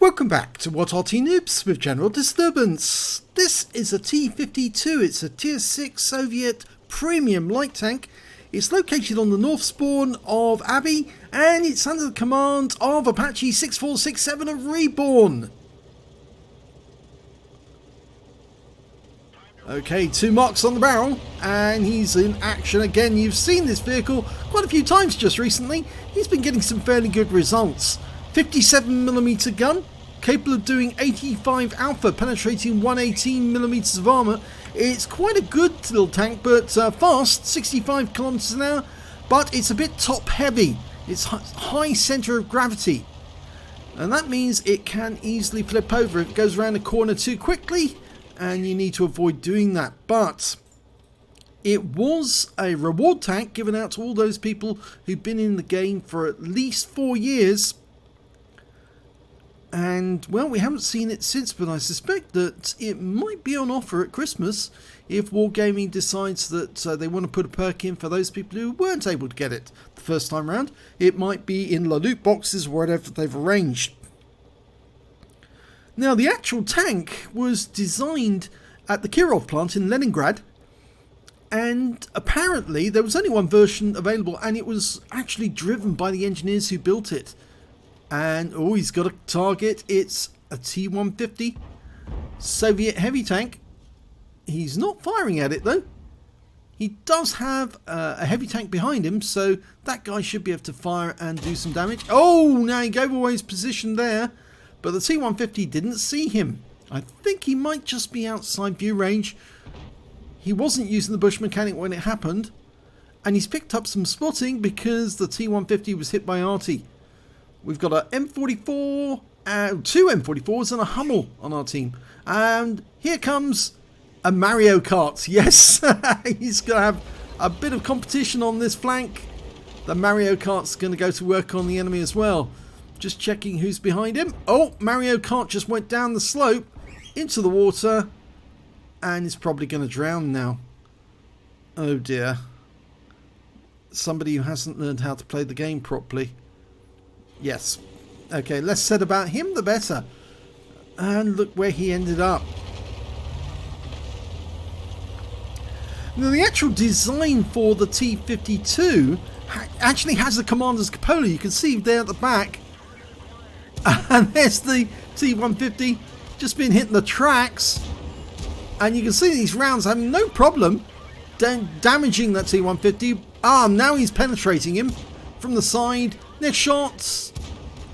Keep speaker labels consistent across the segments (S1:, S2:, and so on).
S1: Welcome back to What Arty Noobs with General Disturbance. This is a T-50-2, it's a Tier 6 Soviet premium light tank. It's located on the north spawn of Abbey and it's under the command of Apache 6467 of REBRN. Okay, 2 marks on the barrel and he's in action again. You've seen this vehicle quite a few times just recently. He's been getting some fairly good results. 57mm gun, capable of doing 85 alpha, penetrating 118mm of armour. It's quite a good little tank, but fast, 65 kilometers an hour, but it's a bit top heavy. It's high centre of gravity, and that means it can easily flip over if it goes around a corner too quickly, and you need to avoid doing that. But it was a reward tank given out to all those people who've been in the game for at least 4 years. And, well, we haven't seen it since, but I suspect that it might be on offer at Christmas if Wargaming decides that they want to put a perk in for those people who weren't able to get it the first time round. It might be in the loot boxes or whatever they've arranged. Now, the actual tank was designed at the Kirov plant in Leningrad, and apparently there was only one version available, and it was actually driven by the engineers who built it. And, oh, he's got a target. It's a T-150 Soviet heavy tank. He's not firing at it, though. He does have a heavy tank behind him, so that guy should be able to fire and do some damage. Oh, now he gave away his position there, but the T-150 didn't see him. I think he might just be outside view range. He wasn't using the bush mechanic when it happened, and he's picked up some spotting because the T-150 was hit by Arty. We've got a M44, 2 M44s and a Hummel on our team. And here comes a Mario Kart. Yes, he's going to have a bit of competition on this flank. The Mario Kart's going to go to work on the enemy as well. Just checking who's behind him. Oh, Mario Kart just went down the slope into the water and is probably going to drown now. Oh dear. Somebody who hasn't learned how to play the game properly. Yes. Okay, less said about him, the better. And look where he ended up. Now, the actual design for the T-52 actually has the commander's cupola. You can see there at the back. And there's the T-150 just been hitting the tracks. And you can see these rounds having no problem damaging that T-150. Ah, now he's penetrating him from the side. Next shots,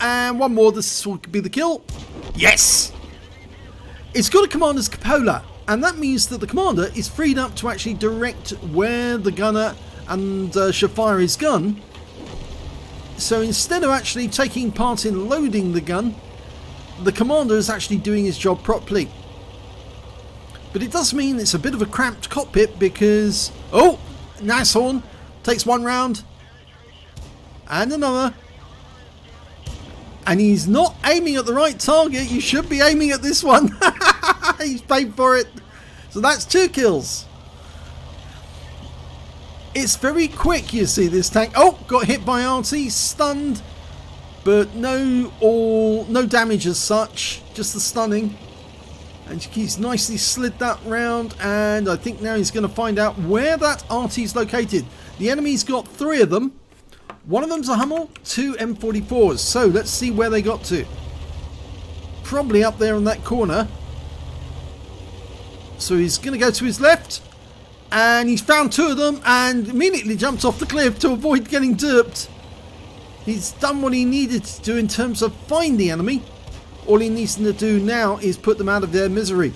S1: and one more. This will be the kill. Yes! It's got a commander's cupola, and that means that the commander is freed up to actually direct where the gunner and should fire his gun. So instead of actually taking part in loading the gun, the commander is actually doing his job properly. But it does mean it's a bit of a cramped cockpit because, oh, nice horn, takes one round. And another. And he's not aiming at the right target. You should be aiming at this one. He's paid for it. So that's 2 kills. It's very quick, you see, this tank. Oh, got hit by Arty, stunned. But no damage as such. Just the stunning. And he's nicely slid that round. And I think now he's going to find out where that Arty's located. The enemy's got 3 of them. One of them's a Hummel, 2 M44s. So let's see where they got to. Probably up there in that corner. So he's going to go to his left. And he's found 2 of them and immediately jumped off the cliff to avoid getting derped. He's done what he needed to do in terms of find the enemy. All he needs to do now is put them out of their misery.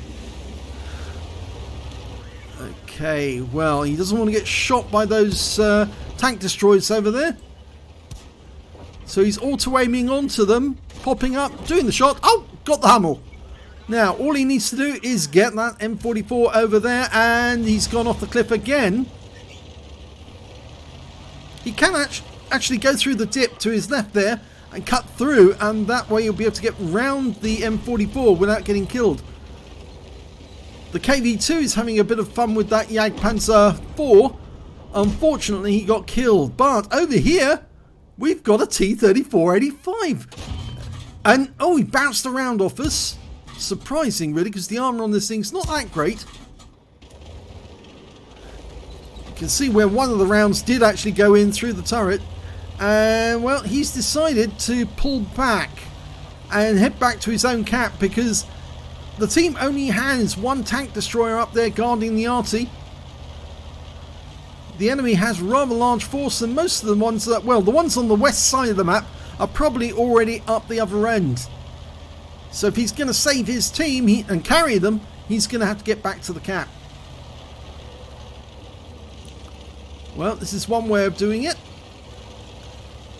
S1: Okay, well, he doesn't want to get shot by those tank destroyers over there. So he's auto-aiming onto them, popping up, doing the shot. Oh, got the Hummel. Now, all he needs to do is get that M44 over there, and he's gone off the cliff again. He can actually go through the dip to his left there and cut through, and that way he'll be able to get round the M44 without getting killed. The KV-2 is having a bit of fun with that Jagdpanzer 4. Unfortunately, he got killed. But over here, we've got a T-34-85. And, oh, he bounced around off us. Surprising, really, because the armor on this thing's not that great. You can see where one of the rounds did actually go in through the turret. And, well, he's decided to pull back and head back to his own cap because the team only has one tank destroyer up there guarding the Arty. The enemy has rather large force, and most of the ones that, well, the ones on the west side of the map are probably already up the other end. So if he's going to save his team and carry them, he's going to have to get back to the cap. Well, this is one way of doing it.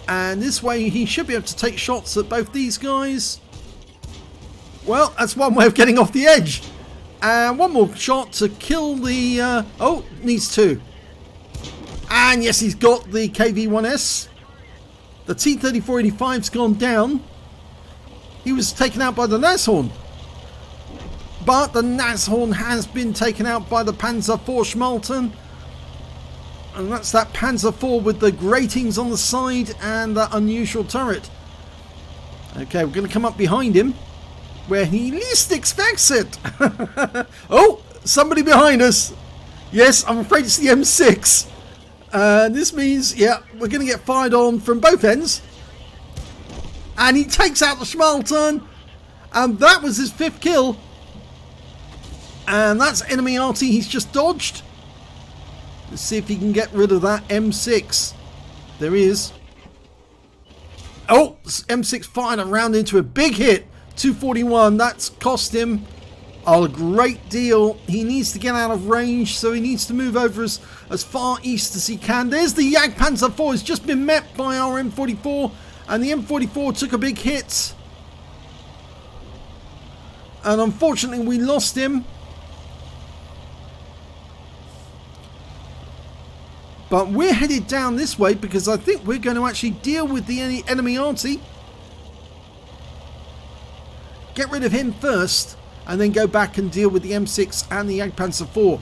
S1: And this way he should be able to take shots at both these guys. Well, that's one way of getting off the edge. And one more shot to kill the... oh, needs two. And yes, he's got the KV-1S. The T-34-85's gone down. He was taken out by the Nashorn. But the Nashorn has been taken out by the Panzer IV Schmalten. And that's that Panzer IV with the gratings on the side and that unusual turret. Okay, we're going to come up behind him where he least expects it. Oh, somebody behind us. Yes, I'm afraid it's the M6. This means, yeah, we're going to get fired on from both ends. And he takes out the Schmalten. And that was his 5th kill. And that's enemy Arty he's just dodged. Let's see if he can get rid of that M6. There he is. Oh, M6 fired a round into a big hit. 241. That's cost him a great deal. He needs to get out of range, so he needs to move over as far east as he can. There's the Jagdpanzer IV. It's just been met by our M44, and the M44 took a big hit. And unfortunately, we lost him. But we're headed down this way because I think we're going to actually deal with the enemy Arty. Get rid of him first and then go back and deal with the M6 and the Jagdpanzer IV.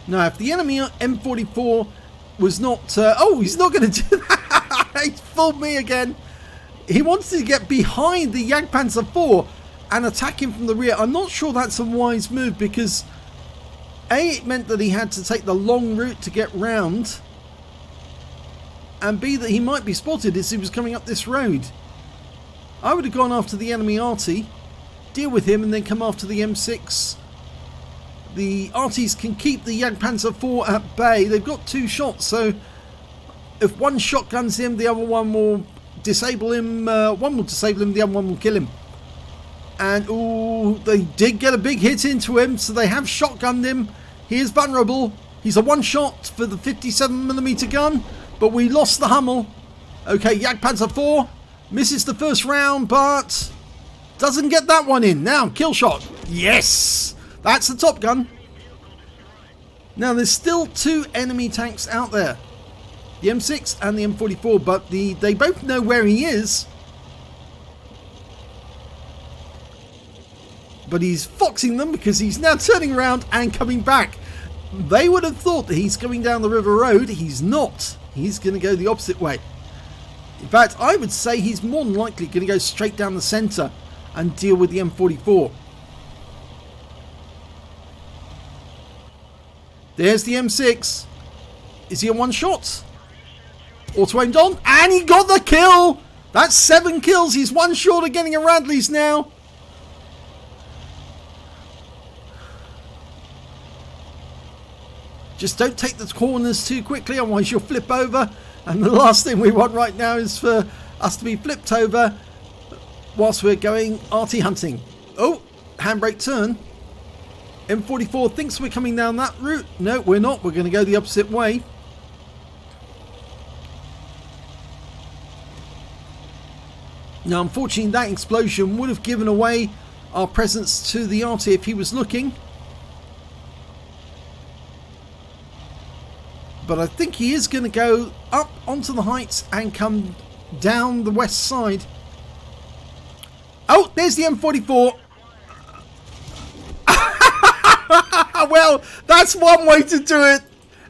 S1: Now, if the enemy M44 was not... oh, he's not going to do that. He fooled me again. He wanted to get behind the Jagdpanzer IV and attack him from the rear. I'm not sure that's a wise move because A, it meant that he had to take the long route to get round, and B, that he might be spotted as he was coming up this road. I would have gone after the enemy Arty, deal with him, and then come after the M6. The Artys can keep the Jagdpanzer IV at bay. They've got 2 shots, so if one shotguns him, the other one will disable him. One will disable him, the other one will kill him. And, ooh, they did get a big hit into him, so they have shotgunned him. He is vulnerable. He's a one-shot for the 57mm gun, but we lost the Hummel. Okay, Jagdpanzer IV misses the first round, but doesn't get that one in. Now, kill shot. Yes! That's the Top Gun. Now, there's still 2 enemy tanks out there. The M6 and the M44, but they both know where he is. But he's foxing them because he's now turning around and coming back. They would have thought that he's going down the river road. He's not. He's going to go the opposite way. In fact, I would say he's more than likely going to go straight down the centre and deal with the M44. There's the M6. Is he a one-shot? Auto-aimed on. And he got the kill! That's 7 kills. He's one short of getting a Radley's now. Just don't take the corners too quickly, otherwise you'll flip over. And the last thing we want right now is for us to be flipped over whilst we're going Arty hunting. Oh, handbrake turn. M44 thinks we're coming down that route. No, we're not. We're going to go the opposite way. Now, unfortunately, that explosion would have given away our presence to the Arty if he was looking. But I think he is going to go up onto the heights and come down the west side. Oh, there's the M44. Well, that's one way to do it.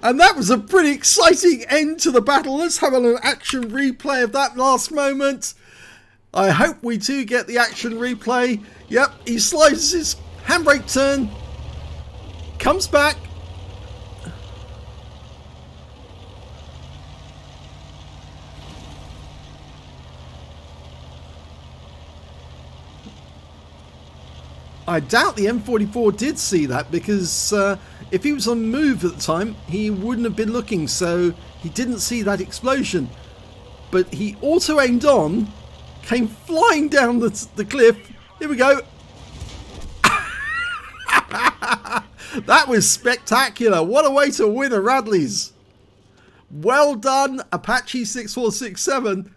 S1: And that was a pretty exciting end to the battle. Let's have an action replay of that last moment. I hope we do get the action replay. Yep, he slides his handbrake turn, comes back. I doubt the M44 did see that, because if he was on move at the time, he wouldn't have been looking, so he didn't see that explosion. But he auto-aimed on, came flying down the cliff. Here we go. That was spectacular. What a way to win a Radley's. Well done, Apache 6467.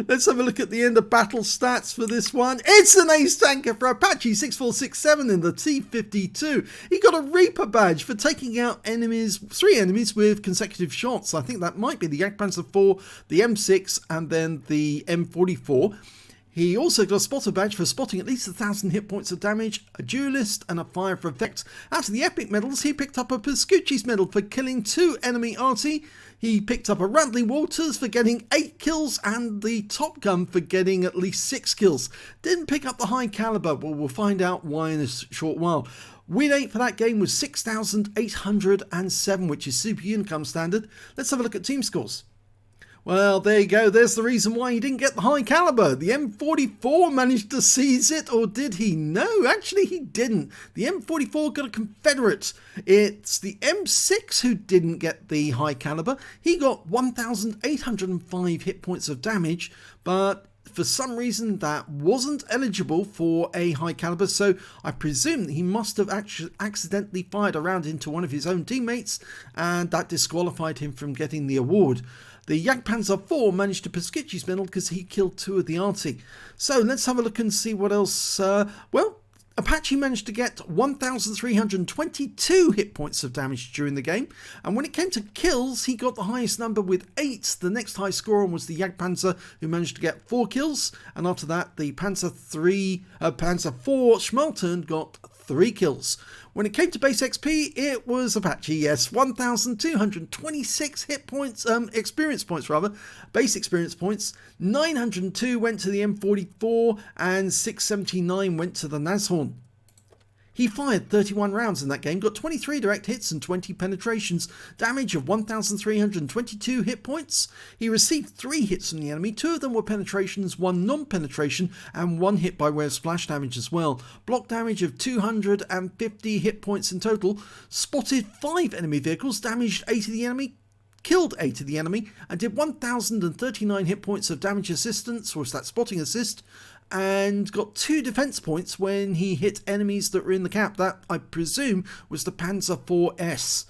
S1: Let's have a look at the end of battle stats for this one. It's an ace tanker for Apache 6467 in the T-50-2. He got a Reaper badge for taking out three enemies with consecutive shots. I think that might be the Jagdpanzer IV, the M6, and then the M44. He also got a spotter badge for spotting at least 1,000 hit points of damage, a duelist, and a fire for effects. Out of the epic medals, he picked up a Pascucci's medal for killing 2 enemy Arty. He picked up a Radley Walters for getting 8 kills, and the Top Gun for getting at least 6 kills. Didn't pick up the high caliber, but we'll find out why in a short while. Win 8 for that game was 6,807, which is super income standard. Let's have a look at team scores. Well, there you go. There's the reason why he didn't get the high caliber. The M44 managed to seize it, or did he? No, actually he didn't. The M44 got a Confederate. It's the M6 who didn't get the high caliber. He got 1,805 hit points of damage, but for some reason that wasn't eligible for a high caliber, so I presume that he must have actually accidentally fired a round into one of his own teammates, and that disqualified him from getting the award. The Jagdpanzer IV managed to Pascucci's medal because he killed 2 of the Arty. So let's have a look and see what else. Well, Apache managed to get 1,322 hit points of damage during the game. And when it came to kills, he got the highest number with 8. The next high scorer was the Jagdpanzer, who managed to get 4 kills. And after that, the Panzer IV Schmaltern got 3 kills. When it came to base XP, it was Apache, yes, 1,226 hit points, experience points rather, base experience points. 902 went to the M44 and 679 went to the Nashorn. He fired 31 rounds in that game, got 23 direct hits and 20 penetrations, damage of 1,322 hit points. He received 3 hits from the enemy, 2 of them were penetrations, 1 non-penetration, and 1 hit by way of splash damage as well. Block damage of 250 hit points in total, spotted 5 enemy vehicles, damaged 8 of the enemy, killed 8 of the enemy, and did 1,039 hit points of damage assistance, or is that spotting assist, and got 2 defense points when he hit enemies that were in the cap. That, I presume, was the Panzer IVS.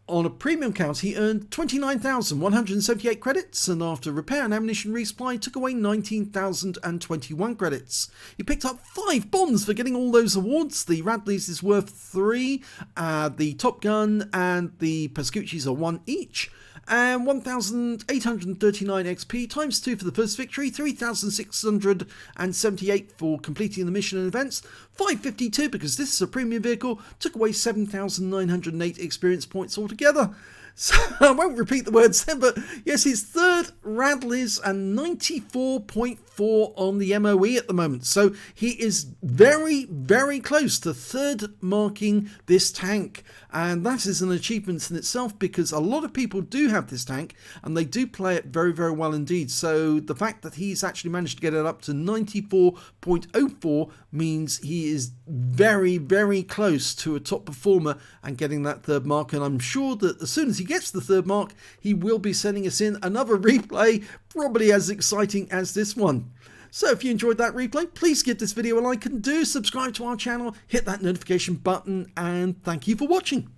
S1: On a premium count, he earned 29,178 credits, and after repair and ammunition resupply, took away 19,021 credits. He picked up 5 bonds for getting all those awards. The Radley's is worth 3, the Top Gun and the Pascucci's are 1 each. And 1,839 XP times 2 for the first victory, 3,678 for completing the mission and events, 552 because this is a premium vehicle, took away 7,908 experience points altogether. So I won't repeat the words then, but yes, his 3rd Radley's and 94.4 on the MOE at the moment. So he is very, very close to 3rd marking this tank. And that is an achievement in itself, because a lot of people do have this tank and they do play it very, very well indeed. So the fact that he's actually managed to get it up to 94.04 means he is very, very close to a top performer and getting that 3rd mark. And I'm sure that as soon as he gets the 3rd mark, he will be sending us in another replay, probably as exciting as this one. So if you enjoyed that replay, please give this video a like and do subscribe to our channel, hit that notification button, and thank you for watching.